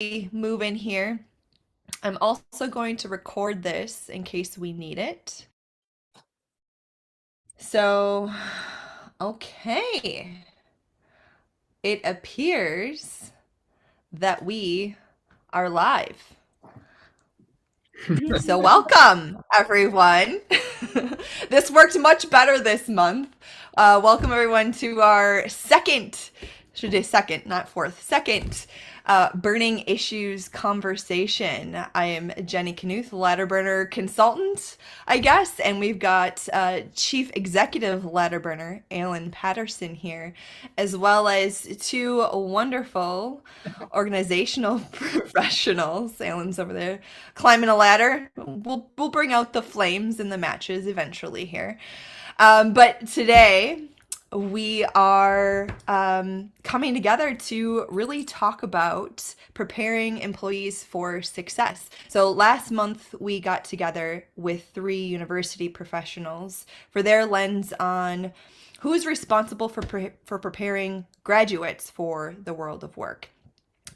move in here, I'm also going to record this in case we need it. So, okay. It appears that we are live. So, welcome, everyone. This worked much better this month. Welcome, everyone, to our should say second, not fourth, second burning issues conversation. I am Jenny Knuth, ladder burner consultant, I guess, and we've got Chief Executive ladder burner Alan Patterson here, as well as two wonderful organizational professionals. Alan's over there climbing a ladder. We'll bring out the flames in the matches eventually here. But today we are coming together to really talk about preparing employees for success. So last month we got together with three university professionals for their lens on who is responsible for preparing graduates for the world of work.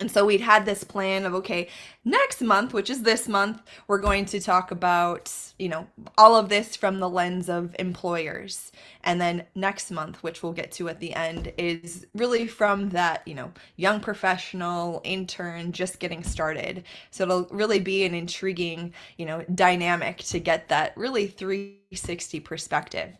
And so we'd had this plan of, okay, next month, which is this month, we're going to talk about, all of this from the lens of employers. And then next month, which we'll get to at the end, is really from that, young professional, intern, just getting started. So it'll really be an intriguing, dynamic to get that really 360 perspective.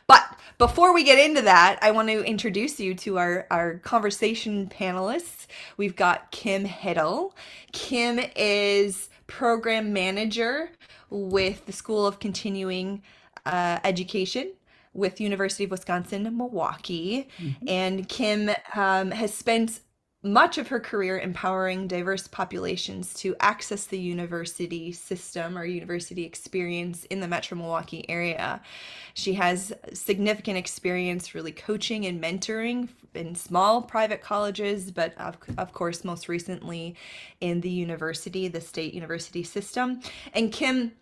But before we get into that, I want to introduce you to our conversation panelists. We've got Kim Hiddle. Kim is program manager with the School of Continuing Education with University of Wisconsin-Milwaukee. And Kim has spent much of her career empowering diverse populations to access the university system or university experience in the Metro Milwaukee area. She has significant experience really coaching and mentoring in small private colleges, but of course, most recently in the state university system. And Kim,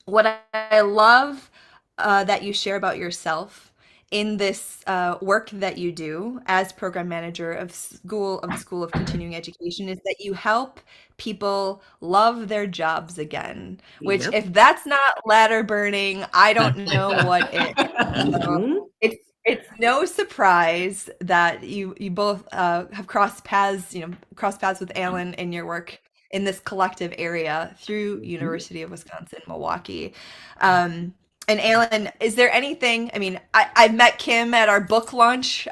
what I love that you share about yourself in this work that you do as program manager of the School of Continuing Education is that you help people love their jobs again, which Yep. if that's not ladder burning, I don't know what is. So Mhm. it's no surprise that you both have crossed paths with Alan in your work in this collective area through Mhm. University of Wisconsin-Milwaukee. Um, and Alan, is there anything? I mean, I met Kim at our book launch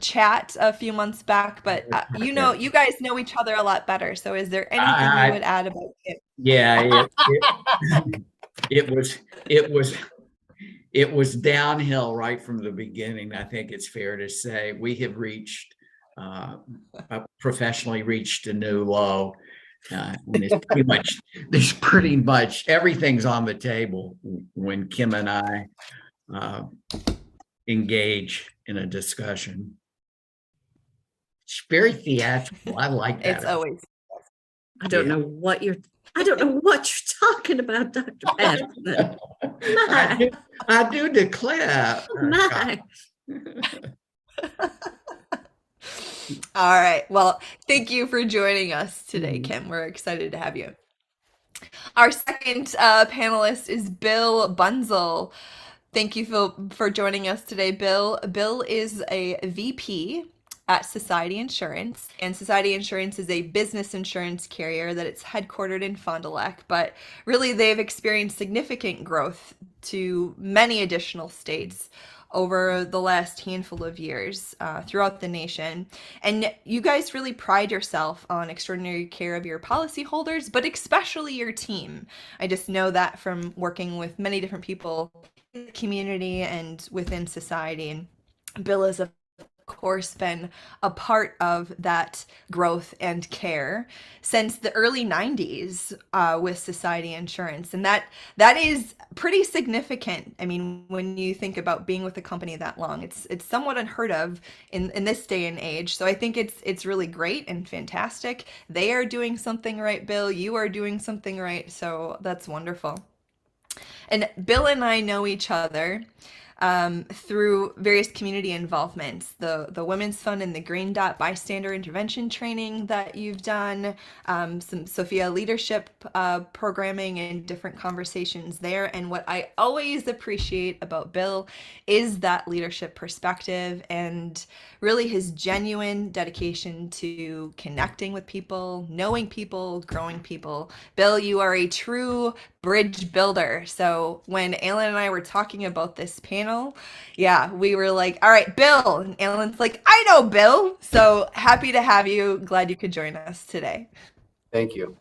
chat a few months back, but Yeah. you guys know each other a lot better. So, is there anything you I, would add about Kim? yeah, it was it was it was downhill right from the beginning. I think it's fair to say we have uh, professionally reached a new low. And there's pretty much everything's on the table when Kim and I uh, engage in a discussion. It's very theatrical. I like It's that. always I don't know what you're talking about, Dr. Patterson. uh, My, I do declare. my. all right. Well, thank you for joining us today, Mhm. Kim. We're excited to have you. Our second panelist is Bill Bunzel. Thank you for joining us today, Bill. Bill is a VP at Society Insurance, and Society Insurance is a business insurance carrier that it's headquartered in Fond du Lac, but really they've experienced significant growth to many additional states over the last handful of years throughout the nation. And you guys really pride yourself on extraordinary care of your policyholders, but especially your team. I just know that from working with many different people in the community and within society. And Bill is, of course, been a part of that growth and care since the early 90s with Society Insurance. And that is pretty significant. I mean, when you think about being with a company that long, it's somewhat unheard of in this day and age. So I think it's really great and fantastic. They are doing something right, Bill. You are doing something right. So that's wonderful. And Bill and I know each other through various community involvements, the Women's Fund and the Green Dot Bystander Intervention training that you've done, some Sophia leadership programming and different conversations there. And what I always appreciate about Bill is that leadership perspective and really his genuine dedication to connecting with people, knowing people, growing people. Bill, you are a true bridge builder. So when Alan and I were talking about this panel, yeah, we were like, all right, Bill. And Alan's like, I know Bill. So happy to have you. Glad you could join us today. Thank you.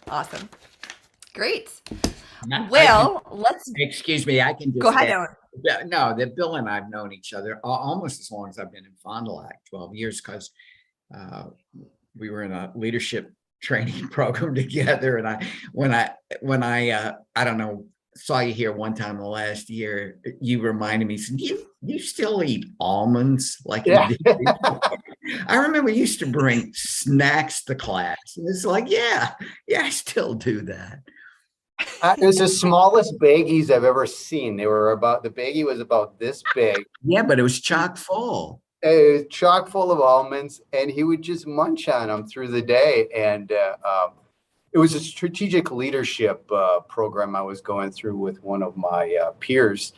Awesome. Great. Well, let's excuse me, I can just go ahead, add- Alan. No, that Bill and I've known each other almost as long as I've been in Fond du Lac, 12 years, because we were in a leadership training program together. And when I don't know, saw you here one time the last year, you reminded me, said, you still eat almonds like you did before?" I remember you used to bring snacks to class. And it's like, yeah, I still do that. It was the smallest baggies I've ever seen. The baggie was about this big. Yeah, but it was chock full. It was chock full of almonds, and he would just munch on them through the day. And it was a strategic leadership program I was going through with one of my peers.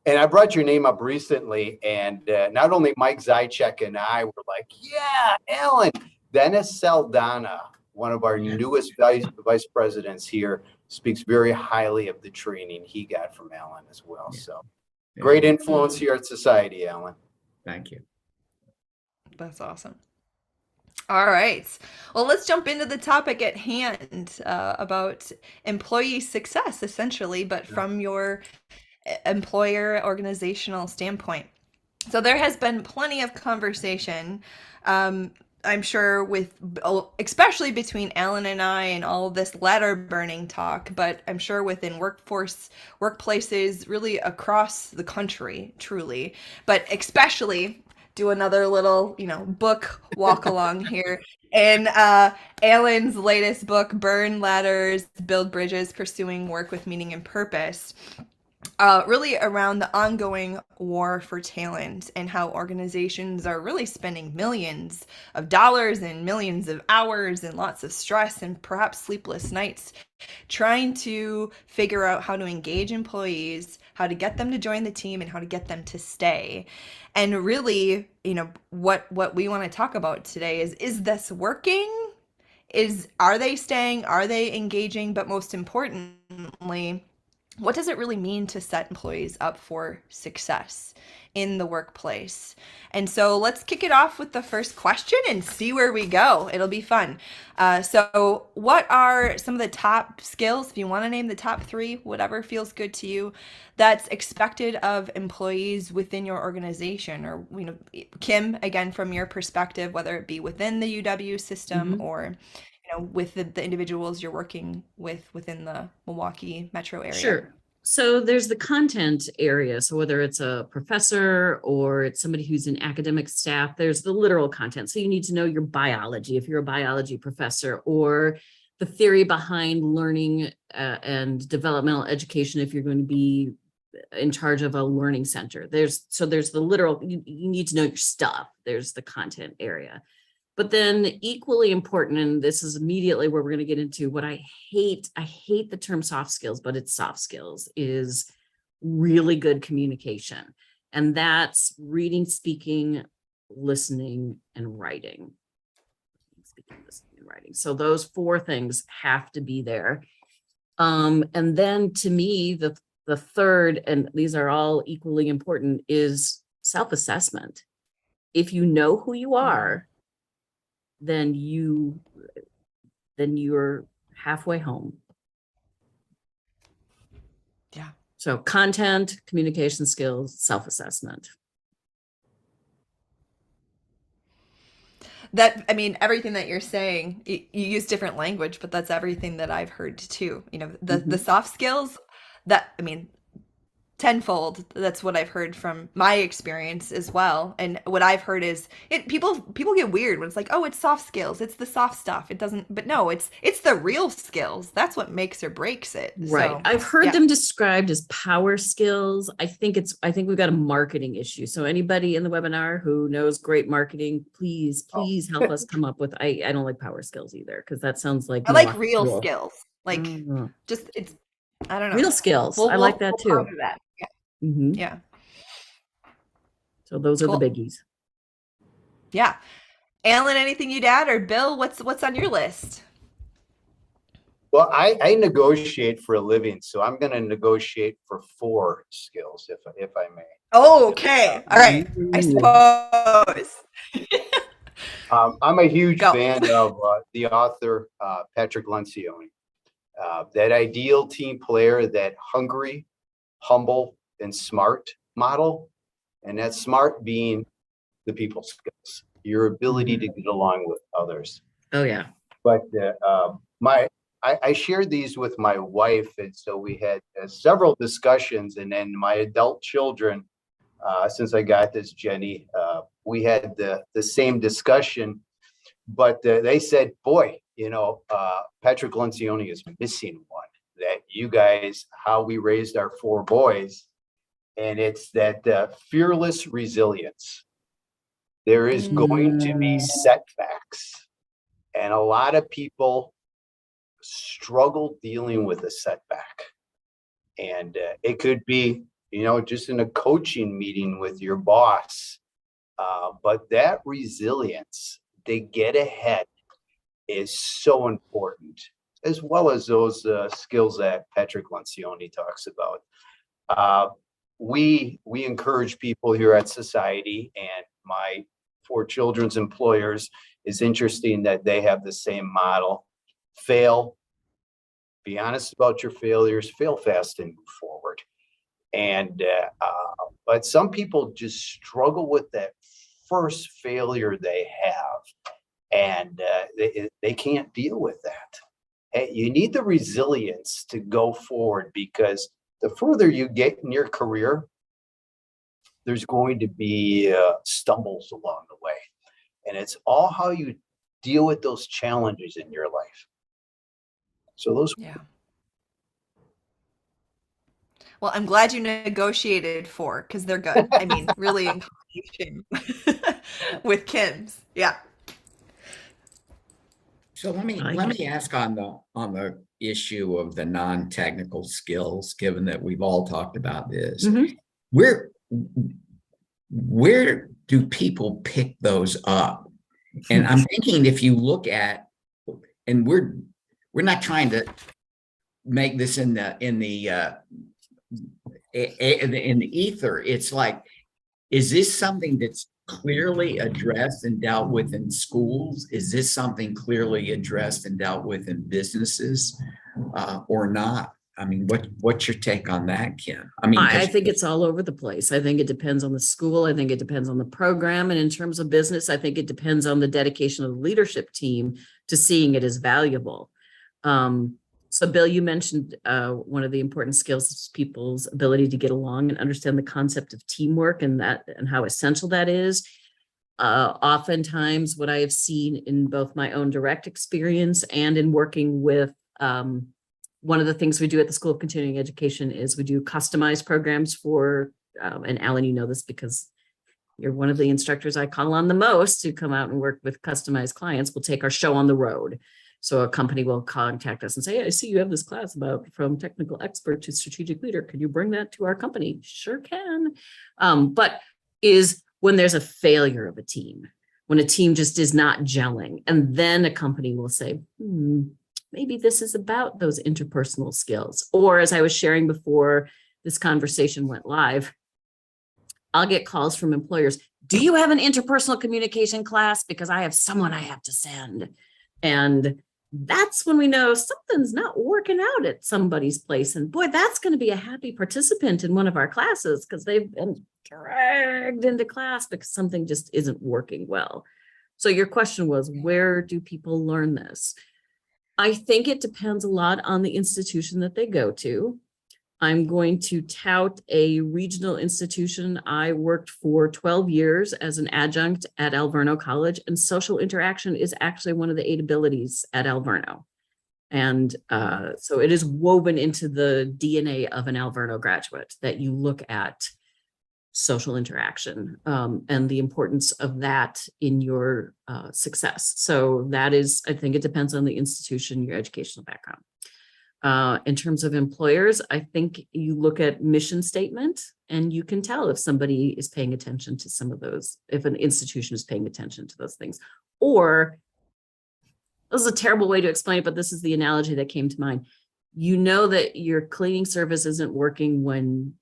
And I brought your name up recently, and not only Mike Zychek and I were like, yeah, Alan. Dennis Saldana, one of our newest vice presidents here, speaks very highly of the training he got from Alan as well. Yeah. So great influence here at Society, Alan. Thank you. That's awesome. All right. Well, let's jump into the topic at hand about employee success, essentially, but from your employer organizational standpoint. So there has been plenty of conversation, I'm sure, especially between Alan and I and all this ladder burning talk, but I'm sure within workplaces really across the country, truly, but especially do another little, book walk along here. And Alan's latest book, Burn Ladders, Build Bridges, Pursuing Work with Meaning and Purpose, really around the ongoing war for talent and how organizations are really spending millions of dollars and millions of hours and lots of stress and perhaps sleepless nights trying to figure out how to engage employees, how to get them to join the team, and how to get them to stay. And really, what we want to talk about today is this working? Are they staying? Are they engaging? But most importantly, what does it really mean to set employees up for success in the workplace? And so let's kick it off with the first question and see where we go. It'll be fun. So what are some of the top skills, if you want to name the top 3, whatever feels good to you, that's expected of employees within your organization? Or, Kim, again, from your perspective, whether it be within the UW system or with the individuals you're working with within the Milwaukee metro area? Sure. So there's the content area. So whether it's a professor or it's somebody who's in academic staff, there's the literal content. So you need to know your biology if you're a biology professor, or the theory behind learning and developmental education if you're going to be in charge of a learning center. There's the literal, you need to know your stuff. There's the content area. But then equally important, and this is immediately where we're going to get into what I hate the term soft skills, but it's soft skills, is really good communication. And that's reading, speaking, listening, and writing. Speaking, listening, and writing. So those 4 things have to be there. And then to me, the third, and these are all equally important, is self-assessment. If you know who you are, then you're halfway home. Yeah. So content, communication skills, self-assessment. Everything that you're saying, you use different language, but that's everything that I've heard too. The soft skills tenfold. That's what I've heard from my experience as well. And what I've heard is people get weird when it's like, oh, it's soft skills, it's the soft stuff. It doesn't, but no, it's the real skills. That's what makes or breaks it. Right. So, I've heard yeah. them described as power skills. I think we've got a marketing issue. So anybody in the webinar who knows great marketing, please help us come up with, I don't like power skills either, because that sounds like I like more real cool. skills. Like Mm. just it's I don't know. Real skills. I like that too. ponder that. Yeah. Mhm. Yeah. So those are Cool. the biggies. Yeah. Alan, anything you'd add, or Bill, what's on your list? Well, I negotiate for a living, so I'm going to negotiate for 4 skills, if I may. Oh, okay. All right. I suppose. I'm a huge Go. fan of the author Patrick Lencioni. That ideal team player, that hungry, humble, and smart model, and that smart being the people skills, your ability to get along with others. Oh yeah. But I shared these with my wife, and so we had several discussions, and then my adult children, since I got this, Jenny, we had the same discussion, but they said, boy, Patrick Lencioni is missing one, that you guys, how we raised our 4 boys, and it's that fearless resilience. There is going to be setbacks, and a lot of people struggle dealing with a setback. And it could be, just in a coaching meeting with your boss. But that resilience to get ahead is so important, as well as those skills that Patrick Lencioni talks about. We encourage people here at Society, and my 4 children's employers is interesting that they have the same model. Fail, be honest about your failures, fail fast and move forward. And but some people just struggle with that first failure they have, and they can't deal with that. Hey, you need the resilience to go forward, because the further you get in your career, there's going to be stumbles along the way, and it's all how you deal with those challenges in your life. So those. Yeah. Well, I'm glad you negotiated 4, because they're good. I mean, really in combination with Kim's. Yeah. So let me ask on the issue of the non-technical skills, given that we've all talked about this. Mhm. Where do people pick those up? And I'm thinking, if you look at, and we're not trying to make this in the ether. It's like, is this something that's clearly addressed and dealt with in schools? Is this something clearly addressed and dealt with in businesses, or not? I mean, what's your take on that, Kim? I mean, I think it's all over the place. I think it depends on the school. I think it depends on the program. And in terms of business, I think it depends on the dedication of the leadership team to seeing it as valuable. So Bill, you mentioned one of the important skills is people's ability to get along and understand the concept of teamwork, and how essential that is. Oftentimes what I have seen in both my own direct experience and in working with one of the things we do at the School of Continuing Education is we do customized programs for, and Alan, you know this because you're one of the instructors I call on the most to come out and work with customized clients. We'll take our show on the road. So a company will contact us and say, hey, I see you have this class about from technical expert to strategic leader. Can you bring that to our company? Sure can. But is when there's a failure of a team, when a team just is not gelling, and then a company will say, maybe this is about those interpersonal skills. Or as I was sharing before this conversation went live, I'll get calls from employers. Do you have an interpersonal communication class? Because I have someone I have to send. And that's when we know something's not working out at somebody's place. And boy, that's going to be a happy participant in one of our classes because they've been dragged into class because something just isn't working well. So your question was, where do people learn this? I think it depends a lot on the institution that they go to. I'm going to tout a regional institution. I worked for 12 years as an adjunct at Alverno College, and social interaction is actually one of the 8 abilities at Alverno. And so it is woven into the DNA of an Alverno graduate that you look at social interaction and the importance of that in your success. So that is, I think it depends on the institution, your educational background. In terms of employers, I think you look at mission statement and you can tell if somebody is paying attention to some of those, if an institution is paying attention to those things. Or, this is a terrible way to explain it, but this is the analogy that came to mind. You know that your cleaning service isn't working when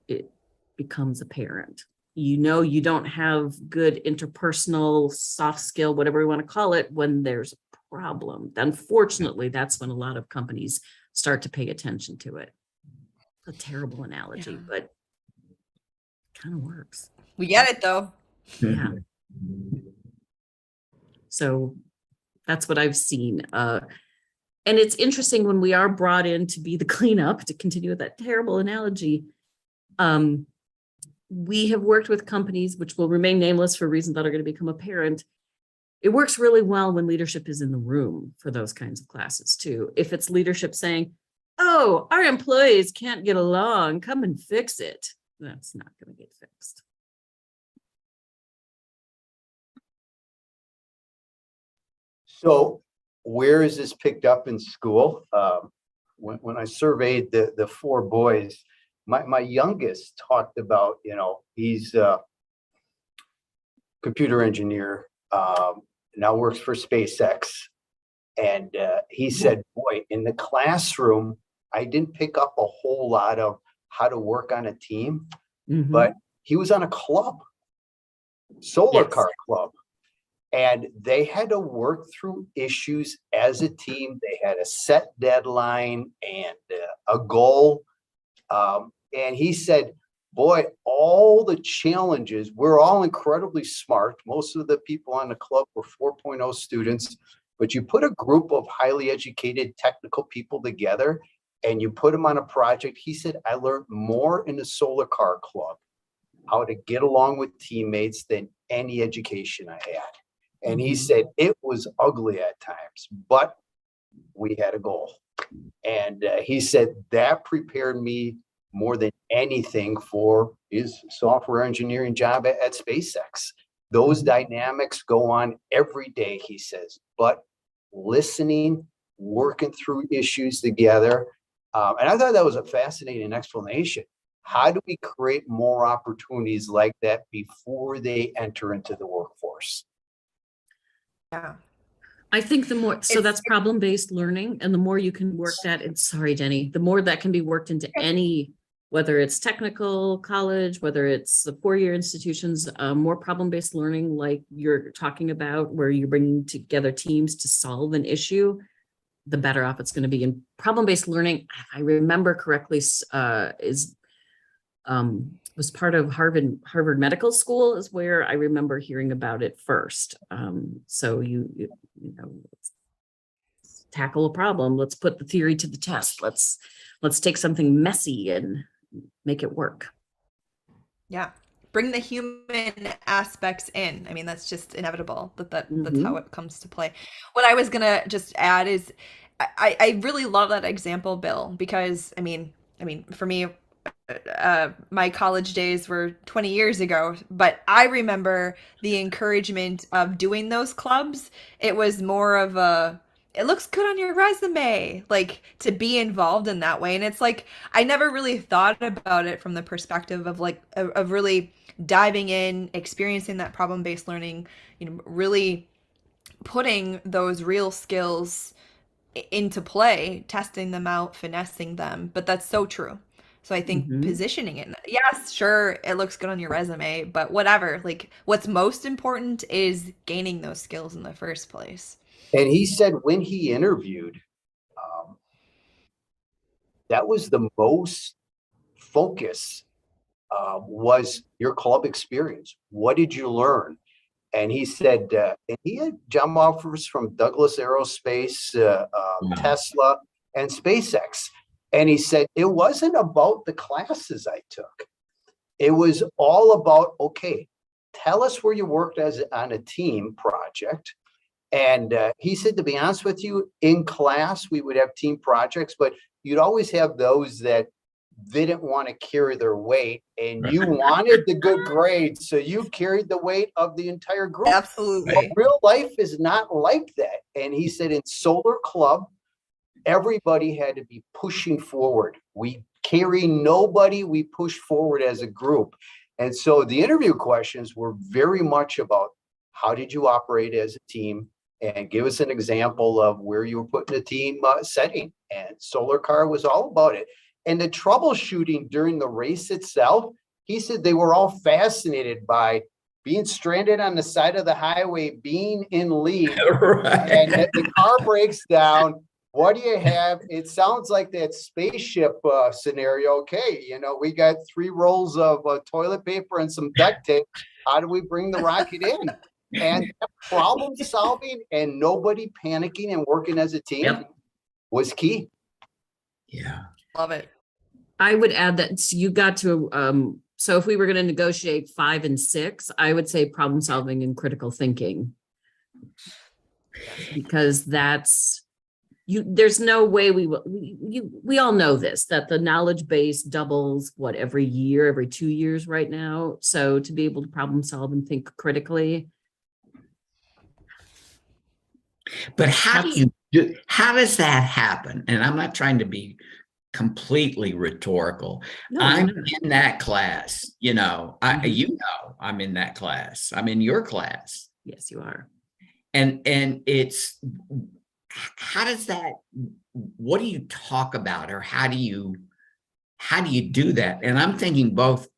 it becomes apparent. You know you don't have good interpersonal, soft skill, whatever we want to call it, when there's problem. Unfortunately, that's when a lot of companies start to pay attention to it. A terrible analogy, but kind of works. We get it though. Yeah. So that's what I've seen. And it's interesting when we are brought in to be the cleanup, to continue with that terrible analogy. We have worked with companies which will remain nameless for reasons that are going to become apparent. It works really well when leadership is in the room for those kinds of classes too. If it's leadership saying, oh, our employees can't get along, come and fix it. That's not going to get fixed. So where is this picked up in school? When I surveyed the 4 boys, my youngest talked about, he's a computer engineer, now works for SpaceX. And he said, boy, in the classroom, I didn't pick up a whole lot of how to work on a team, but he was on a club, solar car club. And they had to work through issues as a team. They had a set deadline and a goal. And he said, boy, all the challenges, we're all incredibly smart. Most of the people on the club were 4.0 students, but you put a group of highly educated technical people together and you put them on a project. He said, I learned more in the solar car club, how to get along with teammates, than any education I had. And he said, it was ugly at times, but we had a goal. And he said that prepared me more than anything for his software engineering job at SpaceX. Those dynamics go on every day, he says, but listening, working through issues together. And I thought that was a fascinating explanation. How do we create more opportunities like that before they enter into the workforce? Yeah. I think the more, so that's problem-based learning, and the more you can work that, and sorry, Jenny, the more that can be worked into any, whether it's technical college, whether it's the 4-year institutions, more problem-based learning like you're talking about, where you're bringing together teams to solve an issue, the better off it's going to be. And problem-based learning, if I remember correctly, was part of Harvard Medical School, is where I remember hearing about it first. So you know, let's tackle a problem. Let's put the theory to the test. Let's take something messy and make it work. Yeah. Bring the human aspects in. I mean, that's just inevitable. That's how it comes to play. What I was gonna just add is I really love that example, Bill, because I mean, for me, my college days were 20 years ago, but I remember the encouragement of doing those clubs. It was more of a, it looks good on your resume, like to be involved in that way. And it's like, I never really thought about it from the perspective of like, of really diving in, experiencing that problem-based learning, really putting those real skills into play, testing them out, finessing them. But that's so true. So I think positioning it, yes, sure, it looks good on your resume, but whatever, like what's most important is gaining those skills in the first place. And he said when he interviewed, that was the most focus, was your club experience. What did you learn? And he said, and he had job offers from Douglas Aerospace, Tesla, and SpaceX. And he said, it wasn't about the classes I took. It was all about, okay, tell us where you worked on a team project. And he said, to be honest with you, in class, we would have team projects, but you'd always have those that didn't want to carry their weight, and you wanted the good grades. So you carried the weight of the entire group. Absolutely. But real life is not like that. And he said, in Solar Club, everybody had to be pushing forward. We carry nobody, we push forward as a group. And so the interview questions were very much about how did you operate as a team, and give us an example of where you were put in a team setting. And Solar Car was all about it. And the troubleshooting during the race itself, he said they were all fascinated by being stranded on the side of the highway, being in lead, Right. and the car breaks down. What do you have? It sounds like that spaceship scenario. Okay, we got 3 rolls of toilet paper and some duct tape. How do we bring the rocket in? And problem solving and nobody panicking and working as a team was key. Yeah. Love it. I would add that you got to, so if we were going to negotiate 5 and 6, I would say problem solving and critical thinking. Because there's no way we all know this, that the knowledge base doubles every year, every 2 years right now. So to be able to problem solve and think critically. But how does that happen? And I'm not trying to be completely rhetorical. No, I'm you're not. in that class, I'm in that class. I'm in your class. Yes, you are. And it's, how does that, what do you talk about, or how do you do that? And I'm thinking both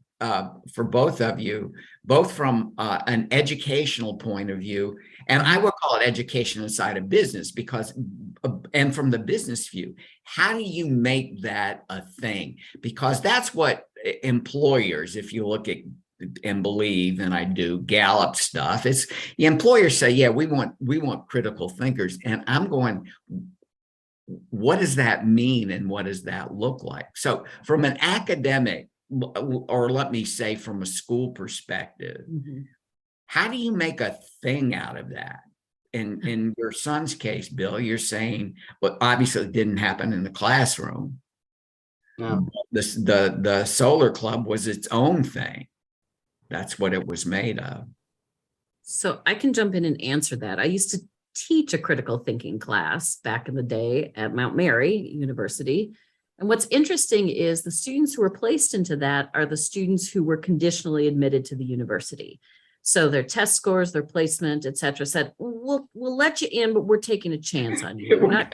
for both of you, both from an educational point of view, and I would call it education inside of business, because, and from the business view, how do you make that a thing? Because that's what employers, if you look at and believe, and I do Gallup stuff, it's the employers say, yeah, we want critical thinkers. And I'm going, what does that mean? And what does that look like? So from an academic, or let me say from a school perspective, how do you make a thing out of that? And in your son's case, Bill, you're saying, well, obviously it didn't happen in the classroom. No. The Solar Club was its own thing. That's what it was made of. So I can jump in and answer that. I used to teach a critical thinking class back in the day at Mount Mary University. And what's interesting is the students who were placed into that are the students who were conditionally admitted to the university. So their test scores, their placement, et cetera, said, we'll let you in, but we're taking a chance on you. We're not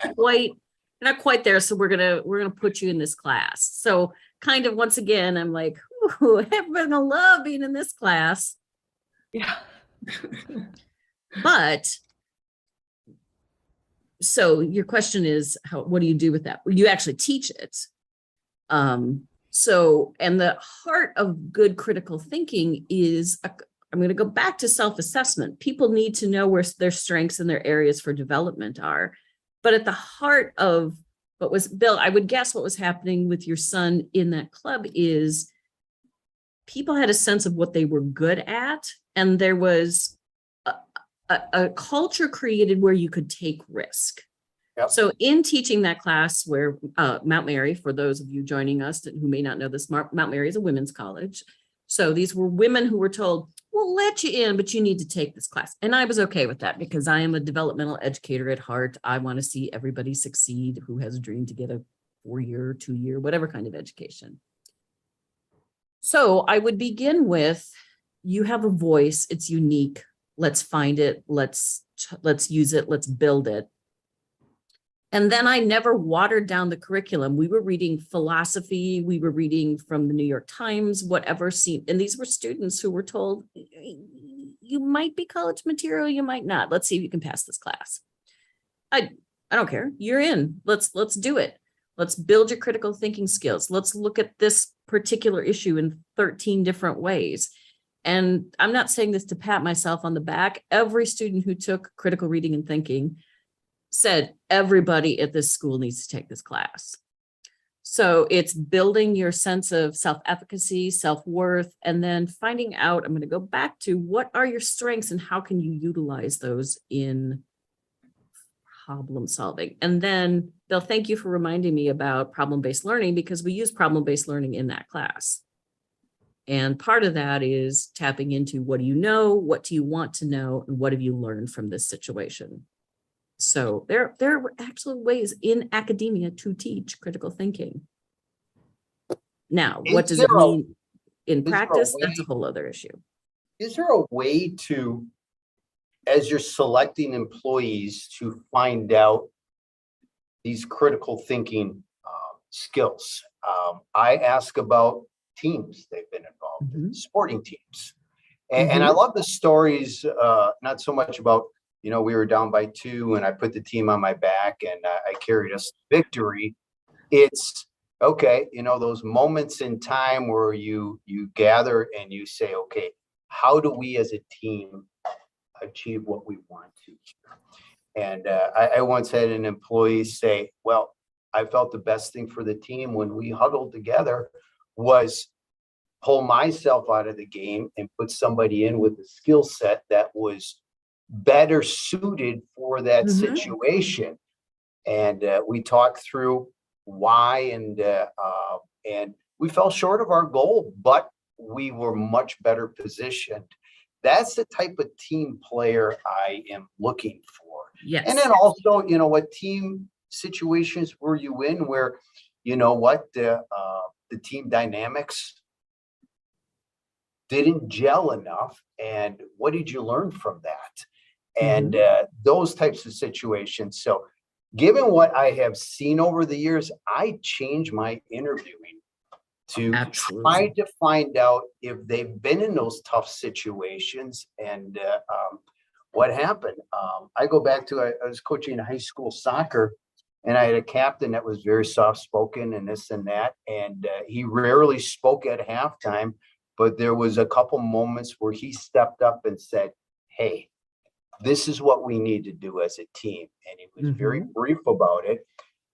quite there. So we're gonna put you in this class. So kind of once again, I'm like, ooh, everybody's gonna love being in this class. Yeah. But so your question is, what do you do with that? Well, you actually teach it. So, and the heart of good critical thinking is, I'm going to go back to self-assessment. People need to know where their strengths and their areas for development are. But at the heart of what was, Bill, I would guess what was happening with your son in that club is people had a sense of what they were good at, and there was a culture created where you could take risk. Yep. So in teaching that class where Mount Mary, for those of you joining us who may not know this, Mount Mary is a women's college. So these were women who were told, we'll let you in, but you need to take this class. And I was okay with that because I am a developmental educator at heart. I want to see everybody succeed who has a dream to get a 4-year, 2-year, whatever kind of education. So I would begin with, you have a voice, it's unique. Let's find it. Let's use it. Let's build it. And then I never watered down the curriculum. We were reading philosophy. We were reading from the New York Times, whatever seemed, and these were students who were told, you might be college material, you might not. Let's see if you can pass this class. I don't care. You're in. Let's do it. Let's build your critical thinking skills. Let's look at this particular issue in 13 different ways. And I'm not saying this to pat myself on the back. Every student who took critical reading and thinking said, everybody at this school needs to take this class. So it's building your sense of self-efficacy, self-worth, and then finding out, I'm going to go back to what are your strengths and how can you utilize those in problem solving. And then they'll thank you for reminding me about problem-based learning because we use problem-based learning in that class. And part of that is tapping into what do you know, what do you want to know, and what have you learned from this situation? So there are actually ways in academia to teach critical thinking. Now, what does it mean in practice? That's a whole other issue. Is there a way to, as you're selecting employees, to find out these critical thinking skills? I ask about teams they've been involved in, sporting teams. And I love the stories, not so much about, we were down by 2 and I put the team on my back and I carried us to victory. It's, okay, those moments in time where you gather and you say, okay, how do we as a team achieve what we want to? And I once had an employee say, well, I felt the best thing for the team when we huddled together was pull myself out of the game and put somebody in with a skill set that was better suited for that situation. And we talked through why, and we fell short of our goal, but we were much better positioned. That's the type of team player I am looking for. Yes. And then also, what team situations were you in where, the team dynamics didn't gel enough, and what did you learn from that? And those types of situations. So given what I have seen over the years, I change my interviewing to try to find out if they've been in those tough situations and what happened. I go back to, I was coaching high school soccer, and I had a captain that was very soft-spoken and this and that, and he rarely spoke at halftime, but there was a couple moments where he stepped up and said, hey, this is what we need to do as a team. And he was very brief about it.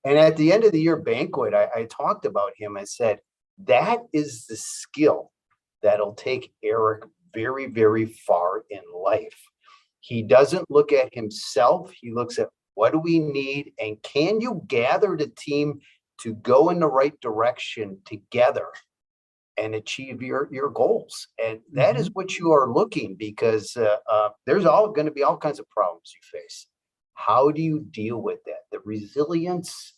And at the end of the year banquet, I talked about him. I said, that is the skill that'll take Eric very, very far in life. He doesn't look at himself. He looks at what do we need, and can you gather the team to go in the right direction together and achieve your goals? And that is what you are looking, because there's going to be all kinds of problems you face. How do you deal with that? The resilience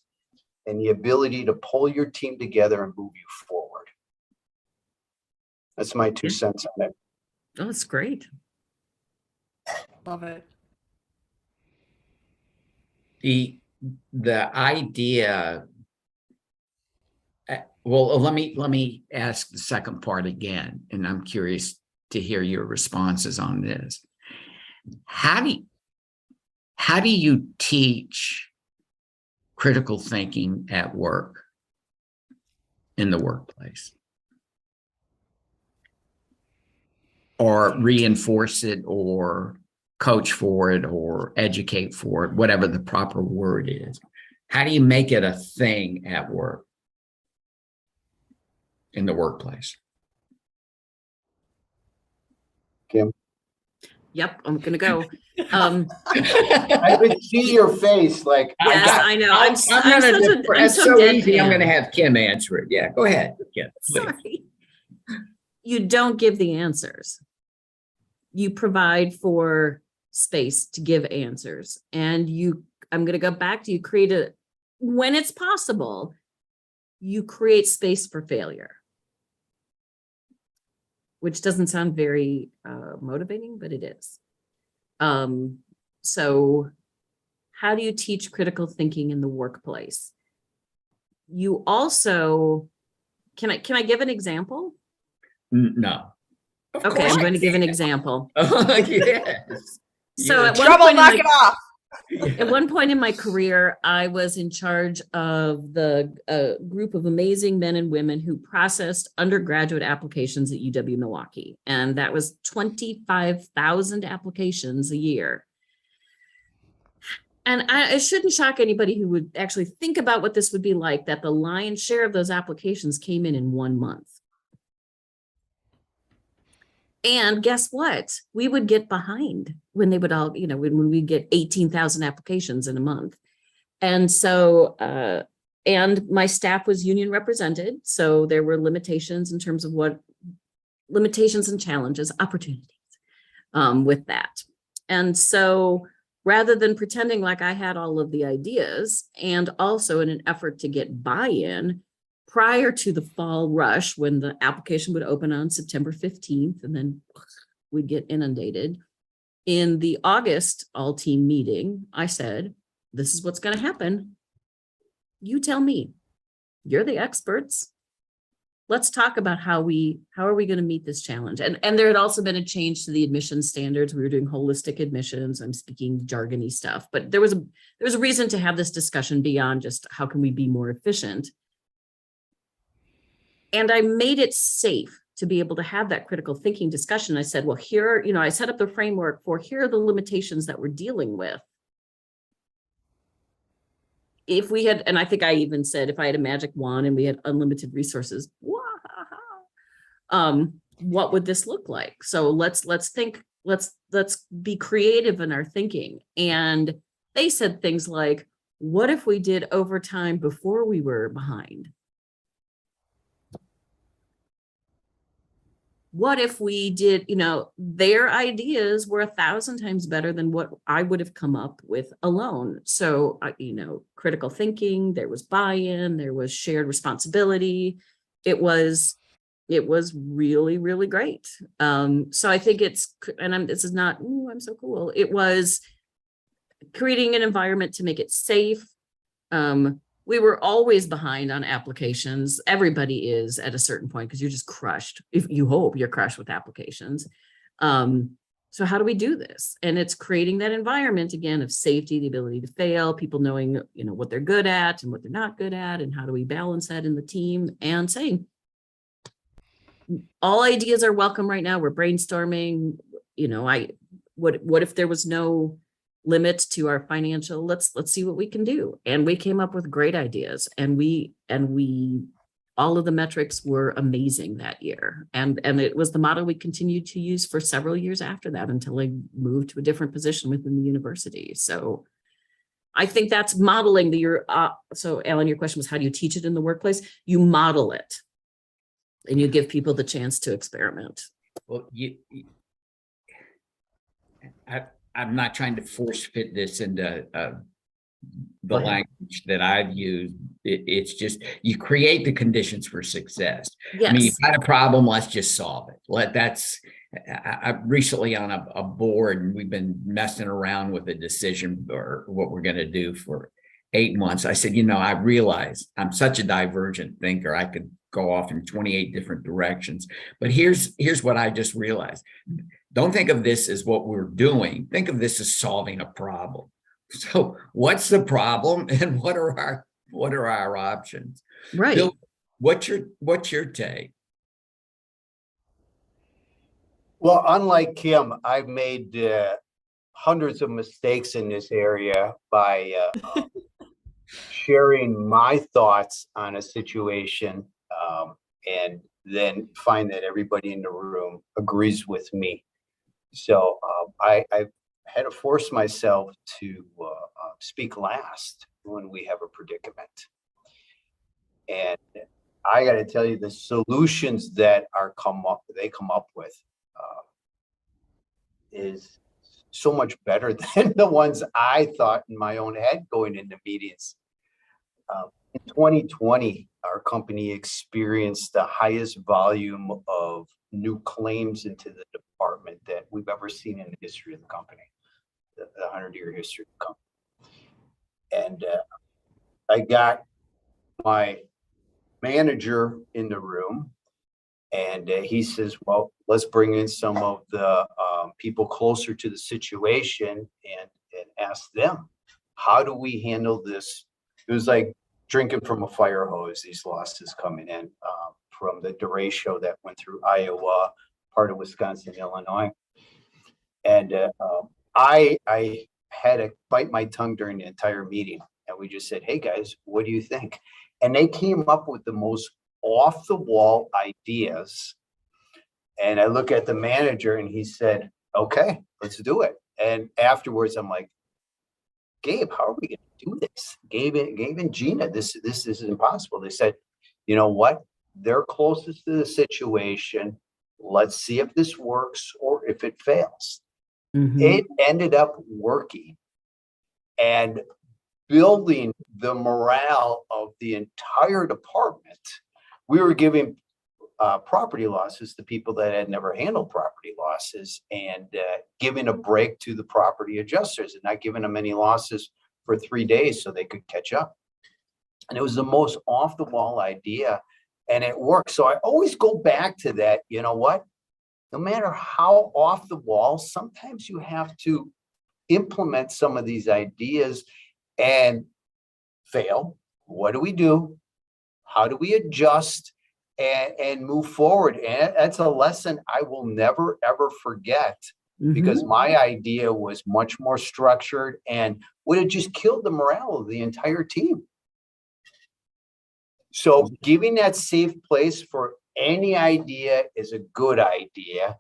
and the ability to pull your team together and move you forward. That's my 2 cents on it. Oh, that's great. Love it. The idea. Well, let me ask the second part again, and I'm curious to hear your responses on this. How do you teach critical thinking at work, in the workplace, or reinforce it, or coach for it, or educate for it, whatever the proper word is? How do you make it a thing at work, in the workplace? Kim? Yep, I'm gonna go. I could see your face like, Yes, I know. I'm so easy. I'm deadpan. going to have Kim answer it. Yeah, go ahead, Kim, please. Sorry. You don't give the answers. You provide for space to give answers. And I'm going to go back to when it's possible, you create space for failure. Which doesn't sound very motivating, but it is. So how do you teach critical thinking in the workplace? You also, can I give an example? No. Okay, I'm going to give an example. Yes. So at one Trouble, point in knock my- it off. At one point in my career, I was in charge of the group of amazing men and women who processed undergraduate applications at UW Milwaukee. And that was 25,000 applications a year. And it shouldn't shock anybody who would actually think about what this would be like, that the lion's share of those applications came in 1 month. And guess what? We would get behind when they would all, when we get 18,000 applications in a month. And so, and my staff was union represented. So there were limitations in terms of limitations and challenges, opportunities with that. And so rather than pretending like I had all of the ideas, and also in an effort to get buy-in prior to the fall rush, when the application would open on September 15th, and then we'd get inundated, in the August all-team meeting, I said, this is what's going to happen. You tell me. You're the experts. Let's talk about how are we going to meet this challenge? And there had also been a change to the admission standards. We were doing holistic admissions. I'm speaking jargony stuff, but there was a reason to have this discussion beyond just how can we be more efficient. And I made it safe to be able to have that critical thinking discussion. I said, well, here, I set up the framework for here are the limitations that we're dealing with. If we had, and I think I even said, if I had a magic wand and we had unlimited resources, what would this look like? So let's think, let's be creative in our thinking. And they said things like, what if we did overtime before we were behind? What if we did, their ideas were 1,000 times better than what I would have come up with alone. So, critical thinking, there was buy-in, there was shared responsibility. It was really, really great. So I think this is not, ooh, I'm so cool. It was creating an environment to make it safe. We were always behind on applications. Everybody is at a certain point because you're just crushed. If you hope you're crushed with applications. So how do we do this? And it's creating that environment again of safety, the ability to fail, people knowing, what they're good at and what they're not good at, and how do we balance that in the team, and saying, all ideas are welcome right now. We're brainstorming. What if there was no limit to our financial, let's see what we can do. And we came up with great ideas, and we all of the metrics were amazing that year. And it was the model we continued to use for several years after that until I moved to a different position within the university. So I think that's modeling so Alan, your question was, how do you teach it in the workplace? You model it and you give people the chance to experiment. Well, I'm not trying to force fit this into the language that I've used. It's just, you create the conditions for success. Yes. I mean, you've got a problem, let's just solve it. I'm recently on a board, and we've been messing around with a decision or what we're going to do for 8 months. I said, I realize I'm such a divergent thinker. I could go off in 28 different directions. But here's what I just realized. Don't think of this as what we're doing. Think of this as solving a problem. So what's the problem, and what are our options? Right. Bill, what's your take? Well, unlike Kim, I've made hundreds of mistakes in this area by sharing my thoughts on a situation, and then find that everybody in the room agrees with me. So I've had to force myself to speak last when we have a predicament. And I got to tell you, the solutions that they come up with is so much better than the ones I thought in my own head going into meetings. In 2020, our company experienced the highest volume of new claims into the department that we've ever seen in the history of the company, the 100-year history of the company. And I got my manager in the room, and he says, well, let's bring in some of the people closer to the situation and ask them, how do we handle this? It was like drinking from a fire hose, these losses coming in from the derecho that went through Iowa, part of Wisconsin, Illinois. And I had to bite my tongue during the entire meeting. And we just said, hey guys, what do you think? And they came up with the most off the wall ideas. And I look at the manager and he said, okay, let's do it. And afterwards, I'm like, Gabe, how are we going to do this? Gabe and Gina, this is impossible. They said, you know what? They're closest to the situation. Let's see if this works or if it fails. It ended up working and building the morale of the entire department. We were giving property losses to people that had never handled property losses, and giving a break to the property adjusters and not giving them any losses for 3 days so they could catch up. And it was the most off the wall idea, and it worked. So I always go back to that. You know what? No matter how off the wall, sometimes you have to implement some of these ideas and fail. What do we do? How do we adjust and move forward? And that's a lesson I will never, ever forget, because my idea was much more structured and would have just killed the morale of the entire team. So giving that safe place for any idea is a good idea,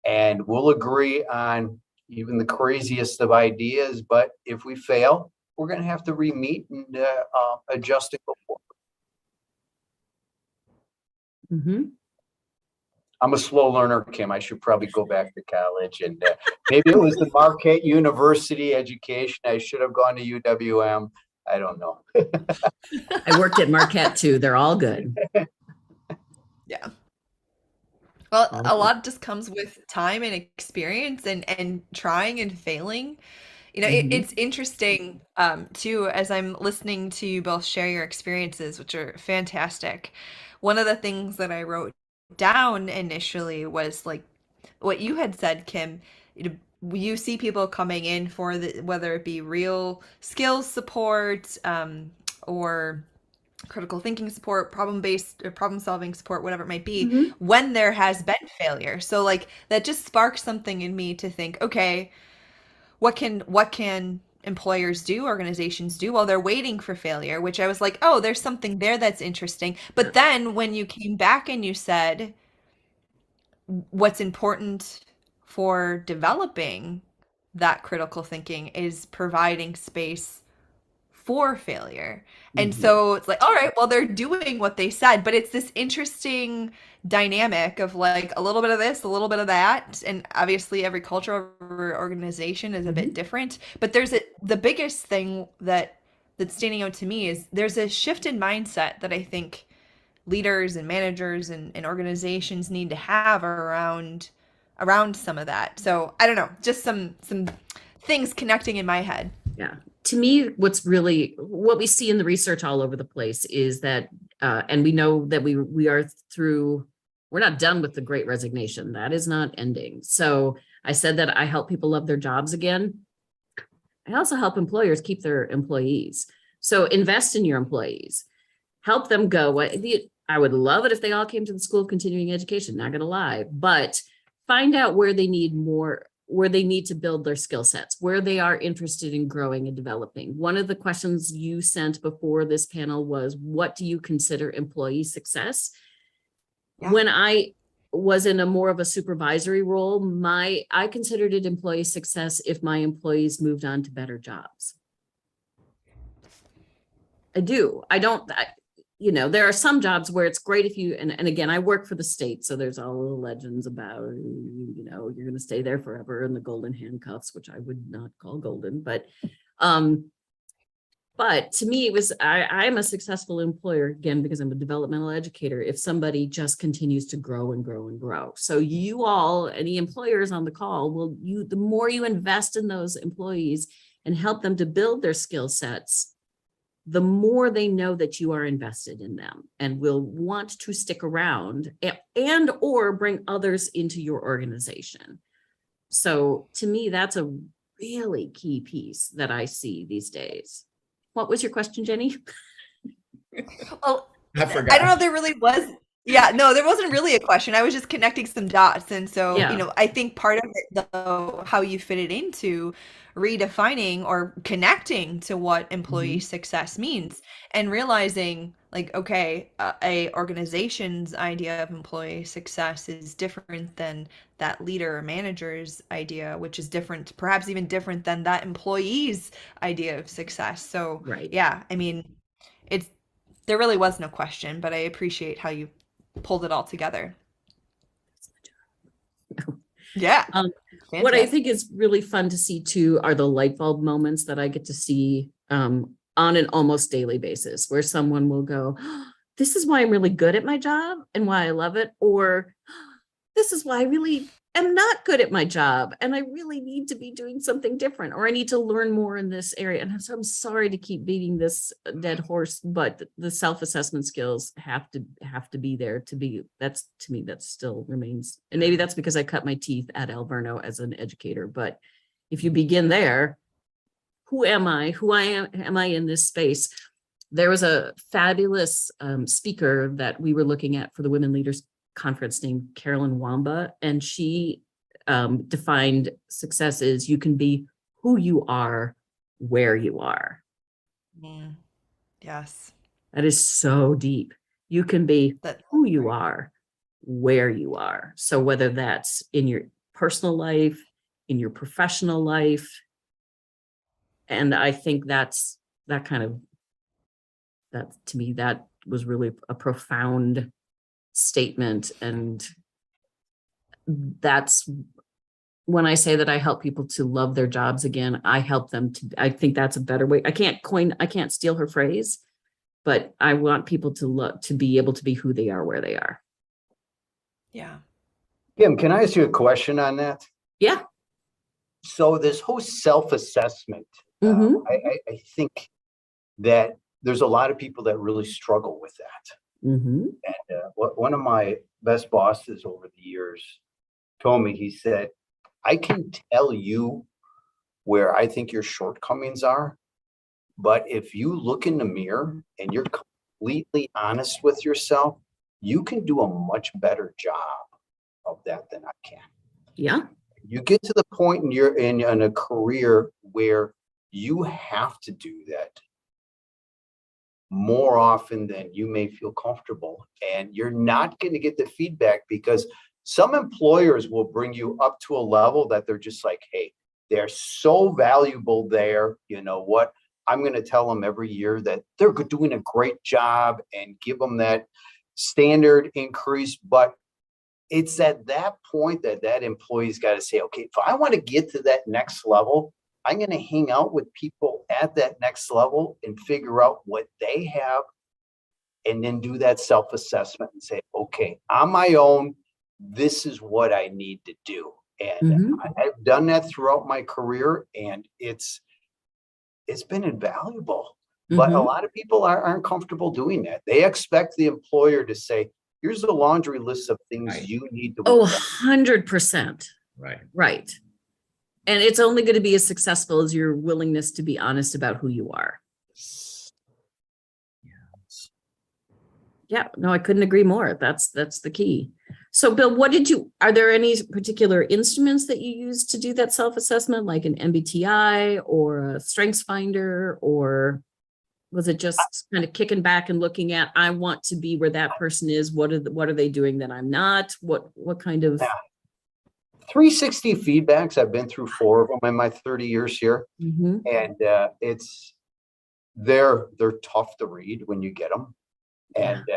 and we'll agree on even the craziest of ideas. But if we fail, we're going to have to re-meet and adjust and go forward. I'm a slow learner, Kim. I should probably go back to college, and maybe it was the Marquette University education. I should have gone to UWM. I don't know. I worked at Marquette too. They're all good. Yeah. Well, a lot just comes with time and experience and trying and failing. You know, it's interesting too, as I'm listening to you both share your experiences, which are fantastic. One of the things that I wrote down initially was like what you had said, Kim. You see people coming in for whether it be real skills support or critical thinking support, problem-based or problem-solving support, whatever it might be, when there has been failure. So like that just sparks something in me to think, okay, what can employers do, organizations do while they're waiting for failure? Which I was like, oh, there's something there that's interesting. But then when you came back and you said what's important for developing that critical thinking is providing space for failure. And so it's like, all right, well, they're doing what they said, but it's this interesting dynamic of like a little bit of this, a little bit of that. And obviously every culture or organization is a bit different, but the biggest thing that's standing out to me is there's a shift in mindset that I think leaders and managers and organizations need to have around some of that. So I don't know, just some things connecting in my head. Yeah. To me, what we see in the research all over the place is that, and we know that we're not done with the Great Resignation. That is not ending. So I said that I help people love their jobs again. I also help employers keep their employees. So invest in your employees, help them go. I would love it if they all came to the School of Continuing Education, not going to lie, but find out where they need more, where they need to build their skill sets, where they are interested in growing and developing. One of the questions you sent before this panel was, what do you consider employee success? Yeah. When I was in a more of a supervisory role, I considered it employee success if my employees moved on to better jobs. I do. There are some jobs where it's great if you, and again, I work for the state, so there's all the legends about, you're going to stay there forever and the golden handcuffs, which I would not call golden, but to me, it was, I'm a successful employer, again, because I'm a developmental educator, if somebody just continues to grow and grow and grow. So you all, any employers on the call, the more you invest in those employees and help them to build their skill sets, the more they know that you are invested in them and will want to stick around and or bring others into your organization. So to me, that's a really key piece that I see these days. What was your question, Jenny? Well, I don't know if there really was Yeah, no, there wasn't really a question. I was just connecting some dots. And so, Yeah. I think part of it, though, how you fit it into redefining or connecting to what employee success means and realizing like, okay, a organization's idea of employee success is different than that leader or manager's idea, which is different, perhaps even different than that employee's idea of success. So, Right. yeah, I mean, it's there really was no question, but I appreciate how you pulled it all together. Yeah. What I Fantastic. think is really fun to see too are the light bulb moments that I get to see on an almost daily basis, where someone will go, "Oh, this is why I'm really good at my job and why I love it," or this is why I really am not good at my job and I really need to be doing something different, or I need to learn more in this area. And so I'm sorry to keep beating this dead horse, but the self-assessment skills have to be there to be, that's to me, that still remains. And maybe that's because I cut my teeth at Alverno as an educator, but if you begin there, who am I? Am I in this space? There was a fabulous speaker that we were looking at for the Women Leaders Conference named Carolyn Wamba, and she defined success as you can be who you are, where you are. Yes. That is so deep. You can be That who you are, where you are. So whether that's in your personal life, in your professional life, and I think that to me, that was really a profound statement. And that's when I say that I help people to love their jobs again, I help them to, I think that's a better way. I can't steal her phrase, but I want people to be able to be who they are, where they are. Yeah. Kim, can I ask you a question on that? Yeah. So this whole self-assessment, Mhm. I think that there's a lot of people that really struggle with that. Mhm. And one of my best bosses over the years told me, he said, I can tell you where I think your shortcomings are, but if you look in the mirror and you're completely honest with yourself, you can do a much better job of that than I can. Yeah. You get to the point in a career where you have to do that more often than you may feel comfortable, and you're not going to get the feedback, because some employers will bring you up to a level that they're just like, hey, they're so valuable there, you know what, I'm going to tell them every year that they're doing a great job and give them that standard increase. But it's at that point that that employee's got to say, okay, if I want to get to that next level, I'm going to hang out with people at that next level and figure out what they have, and then do that self-assessment and say, okay, on my own, this is what I need to do. And Mhm. I've done that throughout my career, and it's been invaluable. But a Mhm. lot of people aren't comfortable doing that. They expect the employer to say, here's a laundry list of things Right. you need to Oh, work on. 100%. Right. Right. And it's only going to be as successful as your willingness to be honest about who you are. Yeah, no, I couldn't agree more. That's the key. So Bill, are there any particular instruments that you use to do that self-assessment, like an MBTI or a strengths finder, or was it just kind of kicking back and looking at, I want to be where that person is? What are they doing that I'm not? What kind of? 360 feedbacks. I've been through 4 of them in my 30 years here. Mhm. And they're tough to read when you get them. Yeah. And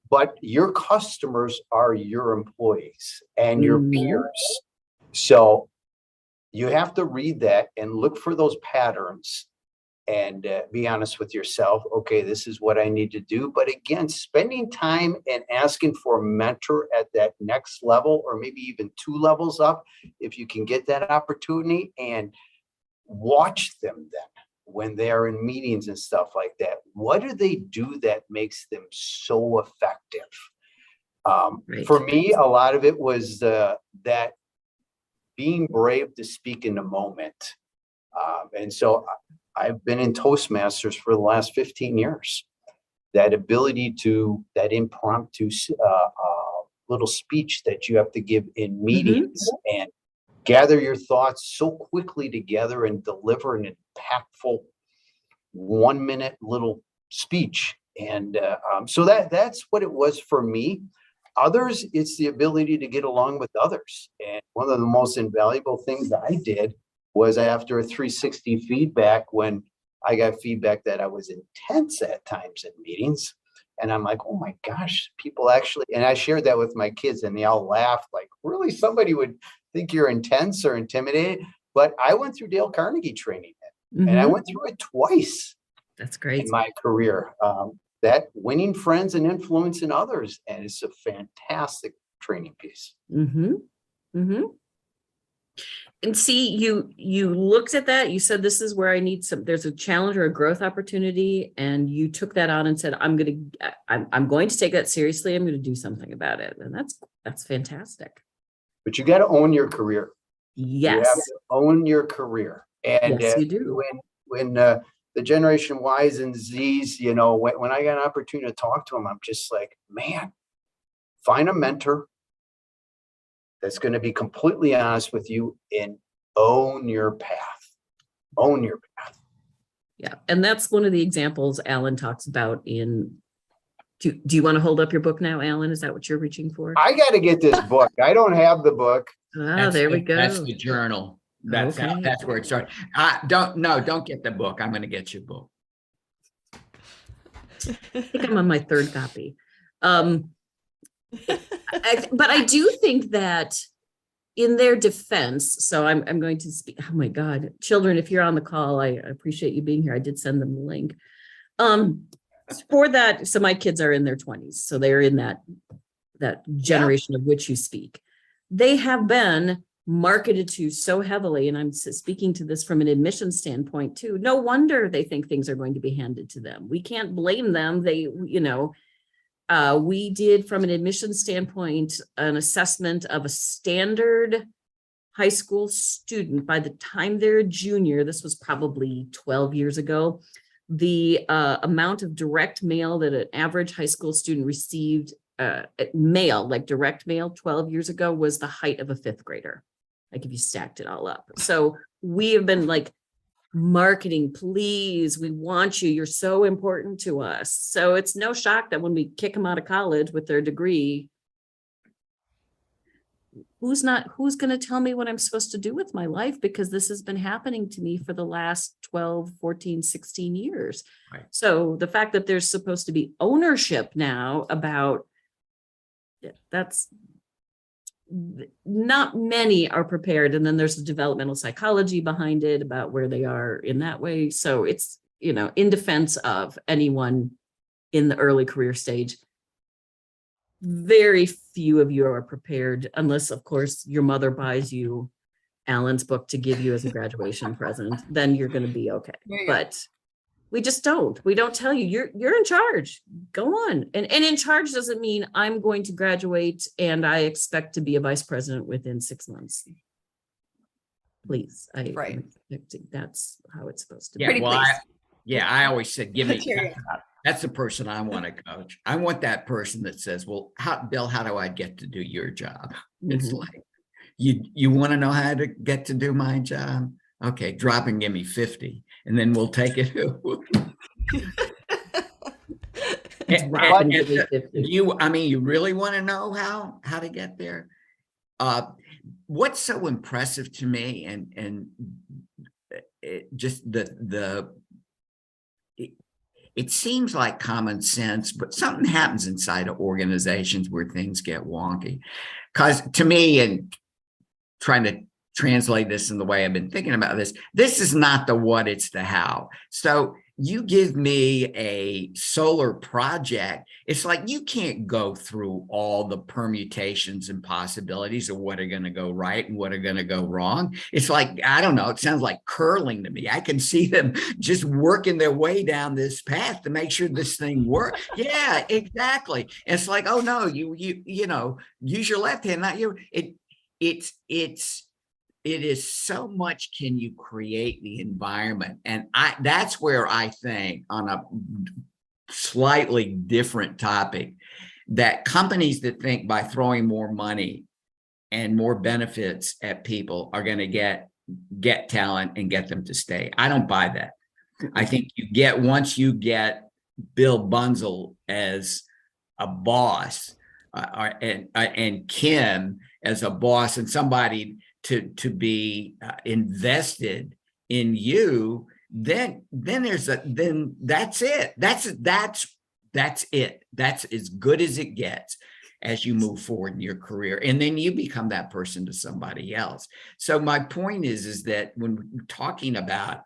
but your customers are your employees and your Mhm. peers. So you have to read that and look for those patterns, and be honest with yourself. Okay, this is what I need to do. But again, spending time and asking for a mentor at that next level, or maybe even 2 levels up, if you can get that opportunity, and watch them then when they are in meetings and stuff like that. What do they do that makes them so effective? Right. For me, a lot of it was that being brave to speak in the moment. And so I've been in Toastmasters for the last 15 years. that ability to, that impromptu little speech that you have to give in meetings and gather your thoughts so quickly together and deliver an impactful 1 minute little speech. And so that's what it was for me. Others, it's the ability to get along with others. And one of the most invaluable things that I did was after a 360 feedback, when I got feedback that I was intense at times in meetings. And I'm like, oh my gosh, people actually, and I shared that with my kids and they all laughed like, really, somebody would think you're intense or intimidated? But I went through Dale Carnegie training and I went through it twice. That's great. In my career. That winning friends and influencing others. And it's a fantastic training piece. And see, you looked at that, you said, this is where I need there's a challenge or a growth opportunity. And you took that on and said, I'm going to take that seriously. I'm going to do something about it. And that's fantastic. But you got to own your career. Yes. You have to own your career. And yes, you do. When the Generation Ys and Zs, you know, when I got an opportunity to talk to them, I'm just like, man, find a mentor that's going to be completely honest with you and own your path. Own your path. Yeah. And that's one of the examples Alan talks about in, do you want to hold up your book now, Alan? Is that what you're reaching for? I got to get this book. I don't have the book. Oh, there we go. That's the journal. That's okay. That's where it started. Don't get the book. I'm going to get your book. I think I'm on my third copy. But I do think that in their defense, so I'm going to speak. Oh my God, children, if you're on the call, I appreciate you being here. I did send them the link. For that, so my kids are in their 20s, so they're in that generation of which you speak. They have been marketed to so heavily, and I'm speaking to this from an admission standpoint too. No wonder they think things are going to be handed to them. We can't blame them. They, you know, we did from an admission standpoint an assessment of a standard high school student. By the time they're a junior, this was probably 12 years ago, the amount of direct mail that an average high school student received, mail, like direct mail 12 years ago, was the height of a fifth grader. Like if you stacked it all up. So we have been like, marketing, please, we want you. You're so important to us. So it's no shock that when we kick them out of college with their degree, who's going to tell me what I'm supposed to do with my life? Because this has been happening to me for the last 12, 14, 16 years. Right. So the fact that there's supposed to be ownership now about that's, not many are prepared. And then there's the developmental psychology behind it about where they are in that way. So it's, you know, in defense of anyone in the early career stage, very few of you are prepared, unless of course your mother buys you Alan's book to give you as a graduation present, then you're going to be okay. But we just don't. We don't tell you you're in charge. Go on. And in charge doesn't mean I'm going to graduate and I expect to be a vice president within 6 months. Please. I'm expecting that's how it's supposed to be. I always said, give me that's the person I want to coach. I want that person that says, well, Bill, how do I get to do your job? It's like, you want to know how to get to do my job? Okay, drop and give me 50, and then we'll take it. You really want to know how to get there? What's so impressive to me, and just it seems like common sense, but something happens inside of organizations where things get wonky. Because to me, and trying to translate this in the way I've been thinking about this is not the what, it's the how. So you give me a solar project, it's like you can't go through all the permutations and possibilities of what are going to go right and what are going to go wrong. It's like, I don't know, it sounds like curling to me. I can see them just working their way down this path to make sure this thing works. Yeah, exactly. It's like, oh no, you know, use your left hand, not your, it is so much, can you create the environment? And that's where I think on a slightly different topic, that companies that think by throwing more money and more benefits at people are going to get talent and get them to stay. I don't buy that. I think once you get Bill Bunzel as a boss, and Kim as a boss, and somebody to be invested in you, then that's it. That's it. That's as good as it gets as you move forward in your career, and then you become that person to somebody else. So my point is that when we're talking about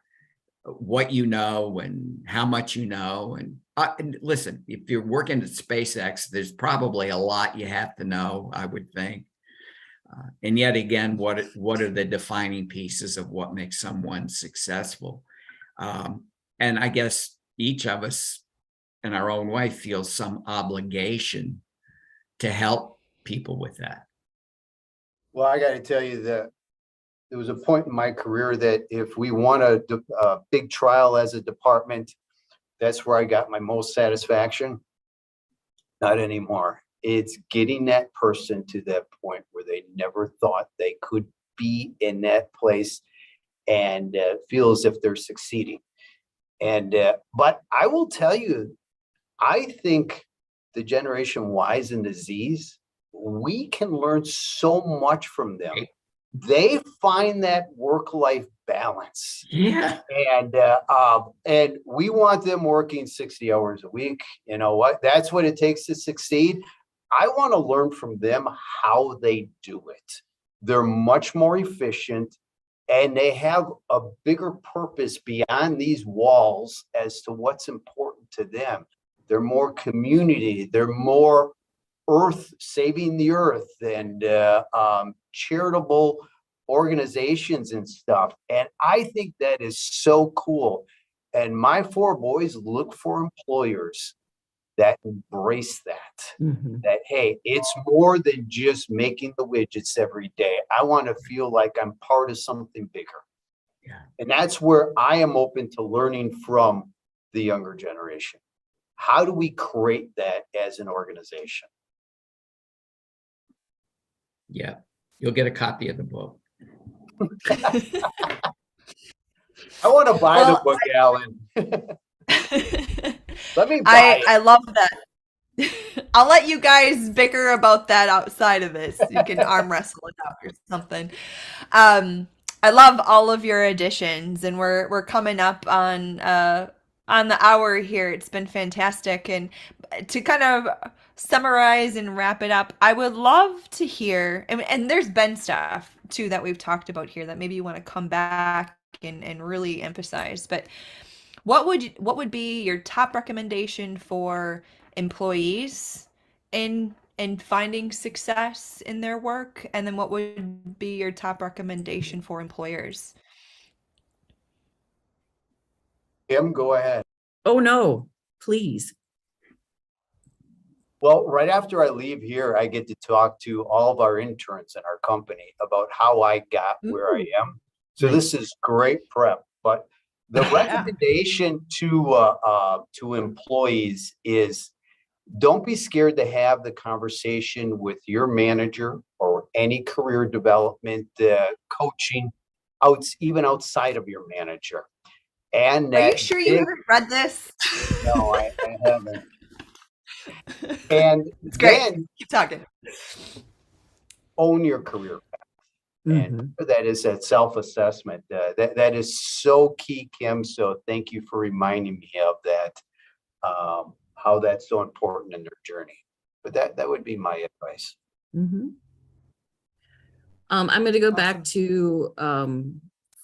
what you know and how much you know, and listen, if you're working at SpaceX, there's probably a lot you have to know, I would think. And yet again, what are the defining pieces of what makes someone successful? And I guess each of us in our own way feels some obligation to help people with that. Well, I got to tell you that there was a point in my career that if we won a big trial as a department, that's where I got my most satisfaction. Not anymore. It's getting that person to that point where they never thought they could be in that place and feel as if they're succeeding. And but I will tell you, I think the Generation Ys and the Zs, we can learn so much from them. They find that work-life balance. Yeah. And we want them working 60 hours a week. You know what? That's what it takes to succeed. I want to learn from them how they do it. They're much more efficient, and they have a bigger purpose beyond these walls as to what's important to them. They're more community. They're more saving the earth, and charitable organizations and stuff. And I think that is so cool. And my 4 boys look for employers that embrace that. Mhm. That, hey, it's more than just making the widgets every day. I want to feel like I'm part of something bigger. Yeah. And that's where I am open to learning from the younger generation. How do we create that as an organization? Yeah. You'll get a copy of the book. I want to buy the Well, book, Alan. Let me buy it. I love that. I'll let you guys bicker about that outside of this. You can arm wrestle it out or something. I love all of your additions, and we're coming up on the hour here. It's been fantastic, and to kind of summarize and wrap it up, I would love to hear, and there's been stuff too that we've talked about here that maybe you want to come back and really emphasize, but what would be your top recommendation for employees in finding success in their work? And then what would be your top recommendation for employers? Kim, go ahead. Oh, no, please. Well, right after I leave here, I get to talk to all of our interns in our company about how I got where I am. So this is great prep. But the recommendation to employees is, don't be scared to have the conversation with your manager or any career development coaching even outside of your manager. And Are you sure you haven't read this? No, I haven't. And It's great. then Keep talking. own your career path. Mhm. And that is that self-assessment. That is so key, Kim. So thank you for reminding me of that, how that's so important in their journey. But that would be my advice. Mhm. I'm going to go back to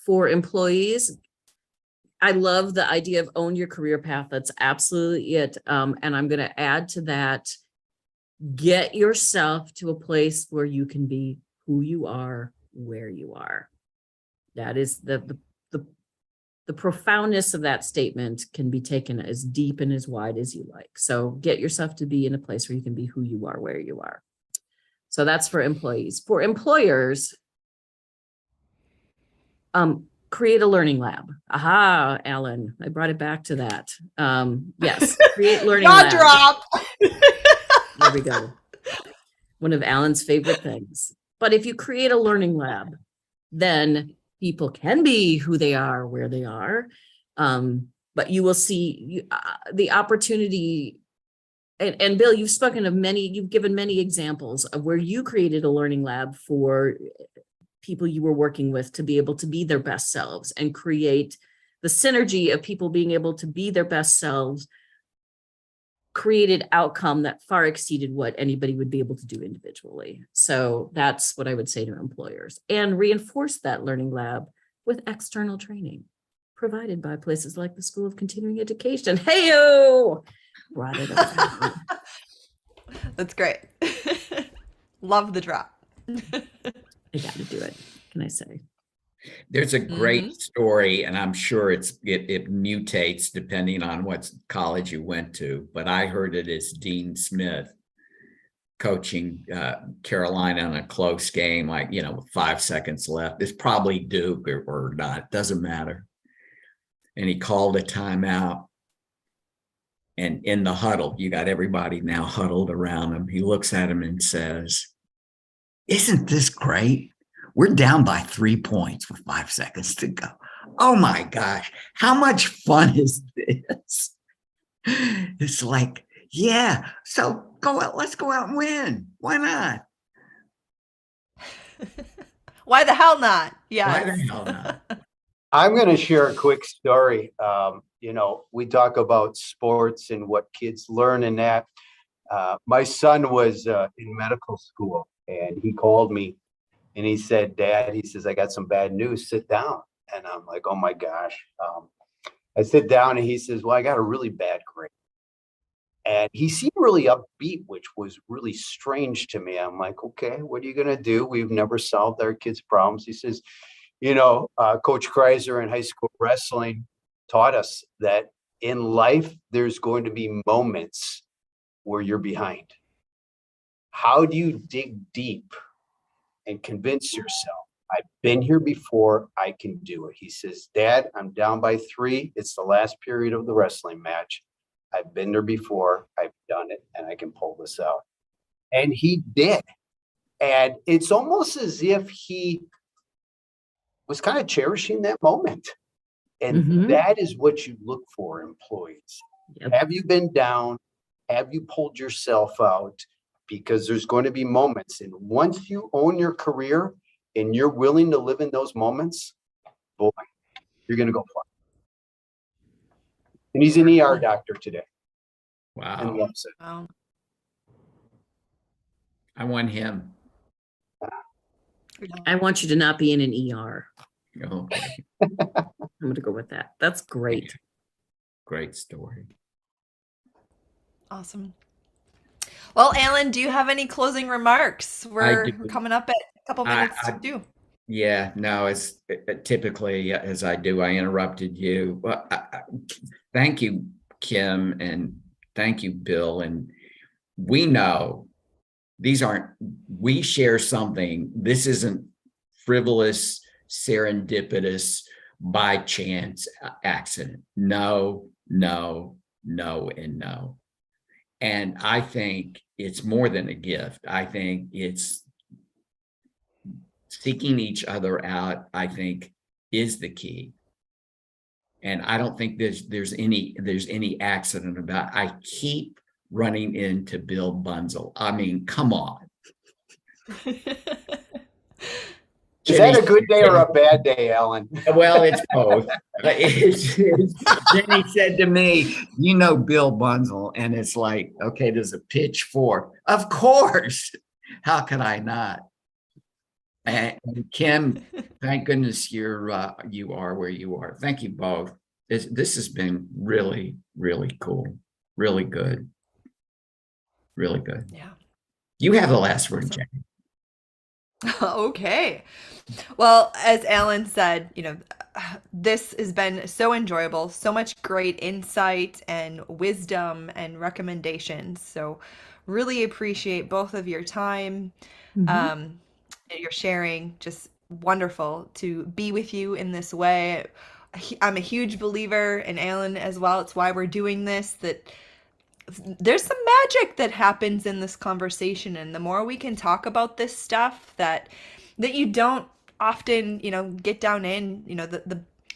for employees. I love the idea of own your career path. That's absolutely it. And I'm going to add to that, get yourself to a place where you can be who you are, where you are. That is the profoundness of that statement can be taken as deep and as wide as you like. So get yourself to be in a place where you can be who you are, where you are. So that's for employees. For employers, create a learning lab. Aha, Alan, I brought it back to that. Yes, create learning Jaw lab. drop. There we go. One of Alan's favorite things. But if you create a learning lab, then people can be who they are, where they are. But you will see the opportunity. And Bill, you've given many examples of where you created a learning lab for people you were working with to be able to be their best selves and create the synergy of people being able to be their best selves, created outcome that far exceeded what anybody would be able to do individually. So that's what I would say to employers, and reinforce that learning lab with external training provided by places like the School of Continuing Education. Hey-o! Brought it up. That's great. Love the drop. I got to do it. Can I say? There's a great Mhm. story, and I'm sure it mutates depending on what college you went to, but I heard it as Dean Smith coaching Carolina in a close game, like, with 5 seconds left. It's probably Duke or not, doesn't matter. And he called a timeout. And in the huddle, you got everybody now huddled around him. He looks at him and says, "Isn't this great? We're down by 3 points with 5 seconds to go. Oh my gosh, how much fun is this?" It's like, yeah, so let's go out and win. Why not? Why the hell not? Why the Yes. hell not? I'm going to share a quick story. We talk about sports and what kids learn in that. My son was in medical school, and he called me and he said, "Dad," he says, "I got some bad news. Sit down." And I'm like, "Oh my gosh." I sit down and he says, "Well, I got a really bad grade." And he seemed really upbeat, which was really strange to me. I'm like, "Okay, what are you going to do? We've never solved our kids' problems." He says, Coach Kreiser in high school wrestling taught us that in life, there's going to be moments where you're behind. How do you dig deep and convince yourself, I've been here before, I can do it? He says, "Dad, I'm down by 3. It's the last period of the wrestling match. I've been there before, I've done it, and I can pull this out." And he did. And it's almost as if he was kind of cherishing that moment. And Mhm. that is what you look for, employees. Yep. Have you been down? Have you pulled yourself out? Because there's going to be moments. And once you own your career and you're willing to live in those moments, boy, you're going to go far. And he's an ER doctor today and Wow. loves it. Wow. I want him. I want you to not be in an ER. Okay. I'm going to go with that. That's great. Great story. Awesome. Well, Alan, do you have any closing remarks? We're do. coming up at a couple minutes to do. Yeah, no, as typically as I do, I interrupted you. Well, thank you, Kim, and thank you, Bill. And we know we share something. This isn't frivolous, serendipitous, by chance accident. No, no, no, and no. And I think it's more than a gift. I think it's seeking each other out, I think, is the key. And I don't think there's any accident about it. I keep running into Bill Bunzel. I mean, come on. Is that a good day or a bad day, Alan? Well, it's both. Then he said to me, Bill Bunzel. And it's like, okay, there's a pitch for, of course. How could I not? And Kim, thank goodness you are where you are. Thank you both. This has been really, really cool. Really good. Really good. Yeah. You have the last word, Awesome. Jackie. Okay. Well, as Alan said, this has been so enjoyable, so much great insight and wisdom and recommendations. So really appreciate both of your time, Mhm. your sharing. Just wonderful to be with you in this way. I'm a huge believer, and Alan as well. It's why we're doing this, that there's some magic that happens in this conversation, and the more we can talk about this stuff that you don't often, get down in,